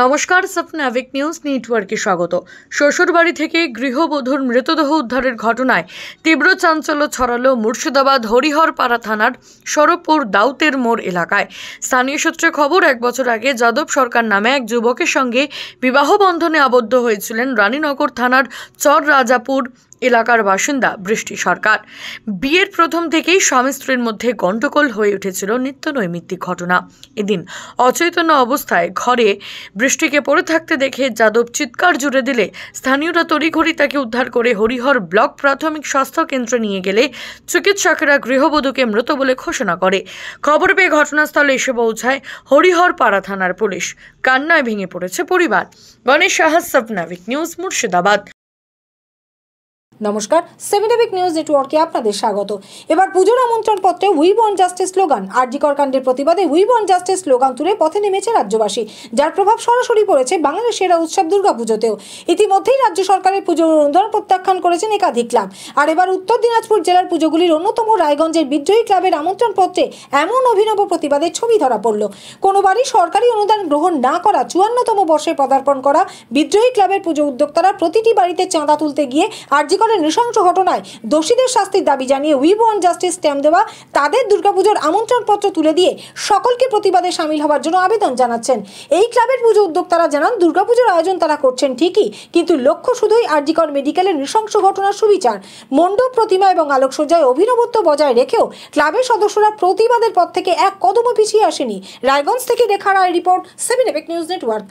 নমস্কার, স্বপ্নাভিক নিউজ নেটওয়ার্কে স্বাগত। শ্বশুরবাড়ি থেকে গৃহবধূর মৃতদেহ উদ্ধারের ঘটনায় তীব্র চাঞ্চল্য ছড়ালো মুর্শিদাবাদ হরিহরপাড়া থানার সরবপুর দাউতের মোড় এলাকায়। স্থানীয় সূত্রে খবর, 1 বছর আগে যাদব সরকার নামে এক যুবকের সঙ্গে বিবাহ বন্ধনে আবদ্ধ হয়েছিলেন রানীনগর থানার চর রাজাপুর এলাকার বাসিন্দা বৃষ্টি সরকার। বিয়ের প্রথম থেকেই স্বামী স্ত্রীর মধ্যে গণ্ডগোল হয়ে উঠেছিল নিত্য নৈমিত্তিক ঘটনা। এদিন অচৈতন্য অবস্থায় ঘরে বৃষ্টিকে পড়ে থাকতে দেখে যাদব চিৎকার জুড়ে দিলে স্থানীয়রা তড়িঘড়ি তাকে উদ্ধার করে হরিহর ব্লক প্রাথমিক স্বাস্থ্য কেন্দ্রে নিয়ে গেলে চিকিৎসকেরা গৃহবধূকে মৃত বলে ঘোষণা করে। খবর পেয়ে ঘটনাস্থলে এসে পৌঁছায় হরিহরপাড়া থানার পুলিশ। কান্নায় ভেঙে পড়েছে পরিবার। গণেশ সাহা, স্বপ্নাভিক নিউজ, মুর্শিদাবাদ। নমস্কার, সেভেনএবিক নিউজ নেটওয়ার্কে আপনাদের স্বাগত। এবার পুজোর আমন্ত্রণ পত্রে we want justice slogan. RG Kar কাণ্ডের প্রতিবাদে উই ওয়ান্ট জাস্টিস স্লোগান তুলে পথে নেমেছে রাজ্যবাসী, যার প্রভাব সরাসরি পড়েছে বাংলার সেরা উৎসব দুর্গাপুজোতেও। ইতিমধ্যেই রাজ্য সরকারের পুজোর অনুদান প্রত্যাখ্যান করেছেন একাধিক ক্লাব। আর এবার উত্তর দিনাজপুর জেলার পুজোগুলির অন্যতম রায়গঞ্জের বিদ্রোহী ক্লাবের আমন্ত্রণ পত্রে এমন অভিনব প্রতিবাদের ছবি ধরা পড়ল। কোনোবারই সরকারি অনুদান গ্রহণ না করা 54তম বর্ষে পদার্পণ করা বিদ্রোহী ক্লাবের পুজো উদ্যোক্তারা প্রতিটি বাড়িতে চাঁদা তুলতে গিয়ে আরজিকর নৃশংস ঘটনায় দোষীদের শাস্তির দাবি জানিয়ে উই ওয়ান্ট জাস্টিস স্ট্যাম্প দেওয়া তাদের দুর্গাপুজোর আমন্ত্রণপত্র তুলে দিয়ে সকলকে প্রতিবাদে সামিল হওয়ার জন্য আবেদন জানাচ্ছেন। এই ক্লাবের পুজো উদ্যোক্তারা জানান, দুর্গাপুজোর আয়োজন তারা করছেন ঠিকই, কিন্তু লক্ষ্য শুধুই আরজিকর মেডিকেলের নৃশংস ঘটনার সুবিচার। মণ্ডপ, প্রতিমা এবং আলোকসজ্জায় অভিনবত্ব বজায় রেখেও ক্লাবের সদস্যরা প্রতিবাদের পথ থেকে এক কদমও পিছিয়ে আসেনি। রায়গঞ্জ থেকে রেখা রায় রিপোর্ট, সেভেনএবিক নিউজ নেটওয়ার্ক।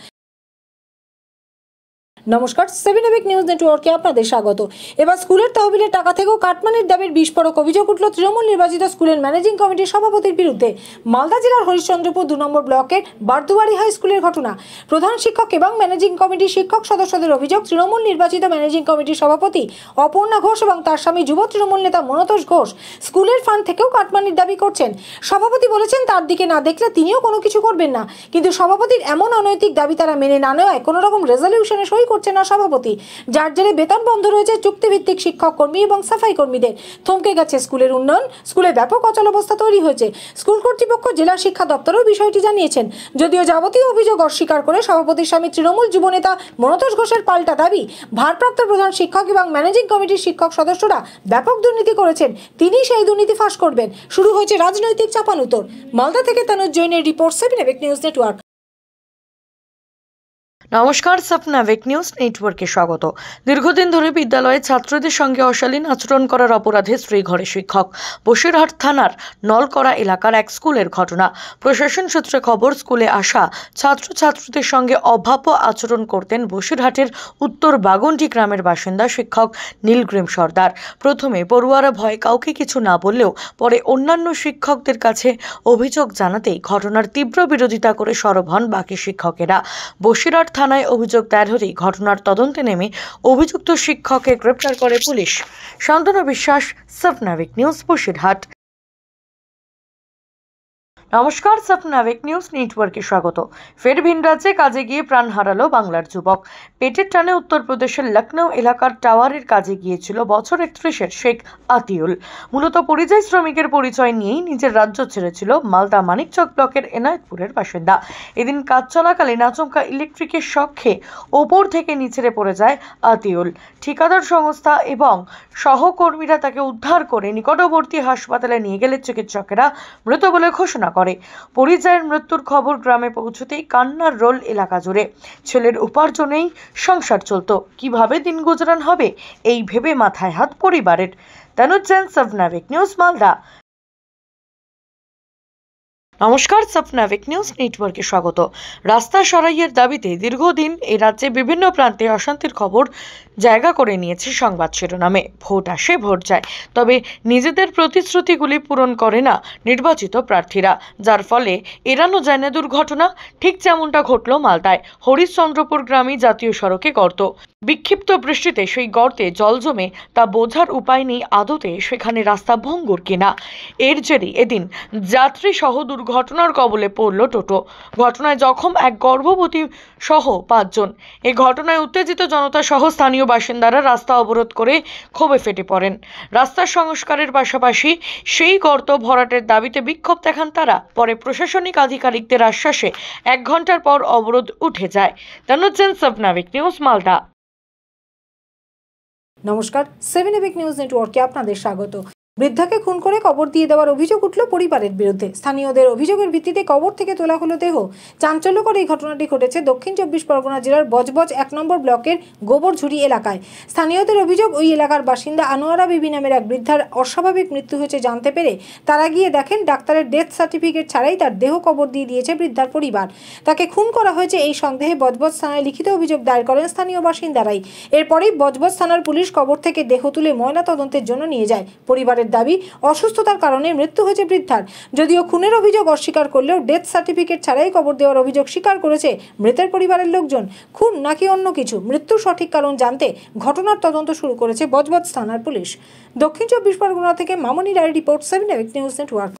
নমস্কার, সেভেনএবিক নিউজ নেটওয়ার্কে আপনাদের স্বাগত। এবার স্কুলের তহবিলের টাকা থেকেও কাটমানির দাবির বিস্ফোরক অভিযোগ উঠল তৃণমূল নির্বাচিত স্কুলের ম্যানেজিং কমিটির সভাপতির বিরুদ্ধে। মালদা জেলার হরিশ্চন্দ্রপুর 2 নম্বর ব্লকের বারদুয়ারি হাই স্কুলের ঘটনা। প্রধান শিক্ষক এবং ম্যানেজিং কমিটির শিক্ষক সদস্যদের অভিযোগ, তৃণমূল নির্বাচিত ম্যানেজিং কমিটির সভাপতি অপর্ণা ঘোষ এবং তার স্বামী যুব তৃণমূল নেতা মনতোষ ঘোষ স্কুলের ফান্ড থেকেও কাটমানির দাবি করছেন। সভাপতি বলেছেন, তার দিকে না দেখলে তিনিও কোনো কিছু করবেন না, কিন্তু সভাপতির এমন অনৈতিক দাবি তারা মেনে না নেওয়ায় কোনো রকম রেজলিউশনে সই করছে না সভাপতি, যার জেরে বেতন বন্ধ রয়েছে চুক্তিভিত্তিক শিক্ষক কর্মী এবং সাফাই কর্মীদের। থমকে গেছে স্কুলের উন্নয়ন, স্কুলে ব্যাপক অচলাবস্থা তৈরি হয়েছে। স্কুল কর্তৃপক্ষ জেলা শিক্ষা দপ্তরেও বিষয়টি জানিয়েছেন। যদিও যাবতীয় অভিযোগ অস্বীকার করে সভাপতির স্বামী তৃণমূল যুবনেতা মনতোষ ঘোষের পাল্টা দাবি, ভারপ্রাপ্ত প্রধান শিক্ষক এবং ম্যানেজিং কমিটির শিক্ষক সদস্যরা ব্যাপক দুর্নীতি করেছেন, তিনি সেই দুর্নীতি ফাঁস করবেন। শুরু হয়েছে রাজনৈতিক চাপানুতর। মালদা থেকে তানুজ জৈনের রিপোর্ট, সেভেনএবিক নিউজ নেটওয়ার্ক। নমস্কার, স্বপ্নাভিক নিউজ নেটওয়ার্কে স্বাগত। দীর্ঘদিন ধরে বিদ্যালয়ে ছাত্রদের সঙ্গে অশালীন আচরণ করার অপরাধে স্ত্রী ঘরে শিক্ষক। বসিরহাট থানার নলকড়া এলাকার এক স্কুলের ঘটনা। প্রশাসন সূত্রে খবর, স্কুলে আসা ছাত্রছাত্রীদের সঙ্গে অভব্য আচরণ করতেন বসিরহাটের উত্তর বাগন্ডি গ্রামের বাসিন্দা শিক্ষক নীলগ্রীম সর্দার। প্রথমে পড়ুয়ারা ভয়ে কাউকে কিছু না বললেও পরে অন্যান্য শিক্ষকদের কাছে অভিযোগ জানাতেই ঘটনার তীব্র বিরোধিতা করে সরব হন বাকি শিক্ষকেরা। বসিরহাট থানায় অভিযোগ দায়ের হতেই ঘটনার তদন্তে নেমে অভিযুক্ত শিক্ষককে গ্রেপ্তার করে পুলিশ। শান্তনু বিশ্বাস, স্বপ্নাভিক নিউজ, বসিরহাট। নমস্কার, স্বপ্নাভিক নিউজ নেটওয়ার্কে স্বাগত। ফের ভিন রাজ্যে কাজে গিয়ে প্রাণ হারালো বাংলার যুবক। পেটের টানে উত্তরপ্রদেশের লখনৌ এলাকার টাওয়ারের কাজে গিয়েছিল বছর 31-এর শেখ আতিউল। মূলত পরিযায়ী শ্রমিকের পরিচয় নিয়েই নিজের রাজ্য ছেড়েছিল মালদা মানিকচক ব্লকের এনায়েতপুরের বাসিন্দা। এদিন কাজ চলাকালীন আচমকা ইলেকট্রিকের শক খেয়ে ওপর থেকে নিচে পড়ে যায় আতিউল। ঠিকাদার সংস্থা এবং সহকর্মীরা তাকে উদ্ধার করে নিকটবর্তী হাসপাতালে নিয়ে গেলে চিকিৎসকেরা মৃত বলে ঘোষণা করে। পরিযায়ের মৃত্যুর খবর গ্রামে পৌঁছতেই কান্নার রোল এলাকা জুড়ে। ছেলের উপার্জনেই সংসার চলত, কিভাবে দিন গুজরান হবে এই ভেবে মাথায় হাত পরিবারের। তানুজ জৈন, স্বপ্নাভিক নিউজ, মালদা। নমস্কার, স্বপ্নাভিক নিউজ নেটওয়ার্কে স্বাগত। রাস্তা সারাইয়ের দাবিতে দীর্ঘদিন এই রাজ্যে বিভিন্ন প্রান্তে অশান্তির খবর জায়গা করে নিয়েছে সংবাদ শিরোনামে। ভোট আসে, ভোট যায়, তবে নিজেদের প্রতিশ্রুতিগুলি পূরণ করে না নির্বাচিত প্রার্থীরা, যার ফলে এড়ানো যায় না দুর্ঘটনা। ঠিক যেমনটা ঘটল মালদায় হরিশ্চন্দ্রপুর গ্রামে জাতীয় সড়কে গর্ত। বিক্ষিপ্ত বৃষ্টিতে সেই গর্তে জল জমে তা বোঝার উপায় নেই আদতে সেখানে রাস্তা ভঙ্গুর কিনা। এর জেরে এদিন যাত্রী সহ দুর্ঘটনার কবলে পড়ল টোটো। ঘটনায় জখম এক গর্ভবতী সহ 5 জন। এই ঘটনায় উত্তেজিত জনতা সহ স্থানীয় বাসিন্দারা রাস্তা অবরোধ করে ক্ষোভে ফেটে পড়েন। রাস্তার সংস্কারের পাশাপাশি সেই গর্ত ভরাটের দাবিতে বিক্ষোভ দেখান তারা। পরে প্রশাসনিক আধিকারিকদের আশ্বাসে 1 ঘন্টার পর অবরোধ উঠে যায়। তনুজ সাবনাভিক নিউজ, মালদা। নমস্কার, 7 এবিক নিউজ নেটওয়ার্কে আপনাদের স্বাগত। বৃদ্ধাকে খুন করে কবর দিয়ে দেওয়ার অভিযোগ উঠল পরিবারের বিরুদ্ধে। স্থানীয়দের অভিযোগের ভিত্তিতে কবর থেকে তোলা হলো দেহ। চাঞ্চল্যকর এই ঘটনাটি ঘটেছে দক্ষিণ 24 পরগনা জেলার বজবজ 1 নম্বর ব্লকের গোবরঝুড়ি এলাকায়। স্থানীয়দের অভিযোগ, ওই এলাকার বাসিন্দা আনোয়ারা বিবি নামের এক বৃদ্ধার অস্বাভাবিক মৃত্যু হয়েছে জানতে পেরে তারা গিয়ে দেখেন ডাক্তারের ডেথ সার্টিফিকেট ছাড়াই তার দেহ কবর দিয়ে দিয়েছে বৃদ্ধার পরিবার। তাকে খুন করা হয়েছে এই সন্দেহে বজবজ থানায় লিখিত অভিযোগ দায়ের করেন স্থানীয় বাসিন্দারাই। এরপরেই বজবজ থানার পুলিশ কবর থেকে দেহ তুলে ময়না তদন্তের জন্য নিয়ে যায়। পরিবারের দাবি, অসুস্থতার কারণে মৃত্যু হয়েছে বৃদ্ধার। যদিও খুনের অভিযোগ অস্বীকার করলেও ডেথ সার্টিফিকেট ছাড়াই কবর দেওয়ার অভিযোগ স্বীকার করেছে মৃতের পরিবারের লোকজন। খুন নাকি অন্য কিছু, মৃত্যুর সঠিক কারণ জানতে ঘটনার তদন্ত শুরু করেছে বজবজ থানার পুলিশ। দক্ষিণ 24 পরগনা থেকে মামনি রায়ের রিপোর্ট, 7 এবিক নিউজ নেটওয়ার্ক।